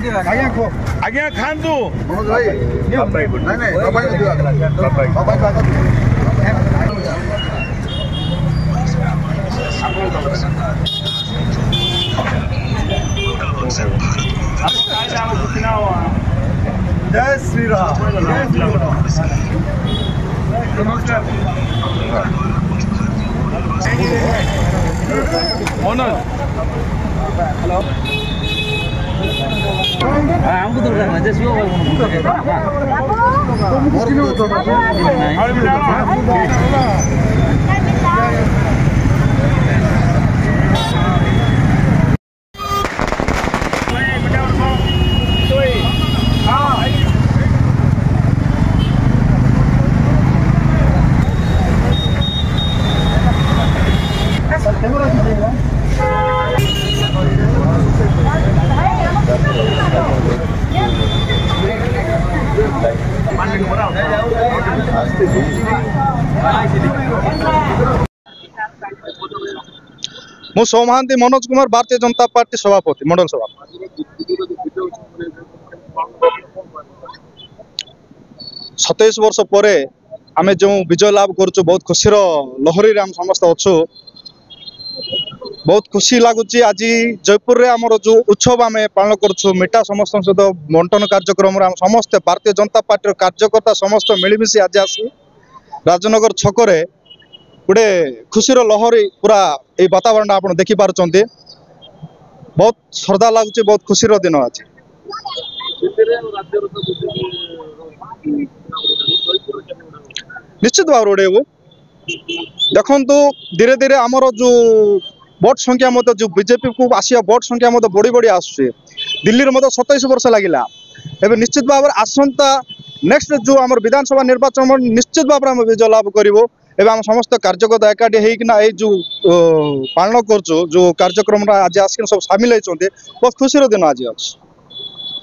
आज्ञा खातु जय श्री राम। नमस्कार मनोज हेलो हमको तो करना जैसे मु सोमहांती मनोज कुमार भारतीय जनता पार्टी सभापति मंडल सभा 27 वर्ष पर आम जो विजय लाभ करुँ बहुत खुशी लहरी आम समस्त अच्छु बहुत खुशी लगुच। आज जयपुर रे आमर जो उत्सव आम पालन करुँ मिठा समस्त सहित बंटन कार्यक्रम समस्त भारतीय जनता पार्टी कार्यकर्ता समस्त मिलमिशी आज आसी राजनगर छकरे गोटे खुशीर लहरी पूरा ये वातावरण आप देखिपुंट बहुत श्रद्धा लगुच बहुत खुशीर दिन आज निश्चित भाव उड़ेबू देखु धीरे धीरे आमर जो भोट संख्या मत जो बीजेपी को आसिया भोट संख्या मत बढ़ी बढ़ी आसुचे दिल्ली में 27 वर्ष लगिला एवं निश्चित भाव आसंता नेक्स्ट जो आम विधानसभा निर्वाचन निश्चित भाव में विजय लाभ करूँ एवं आम समस्त कार्यकर्ता एकाठी होना जो पालन कर जो कार्यक्रम आज आसिक सब सामिल होती बहुत खुशी दिन आज अच्छे।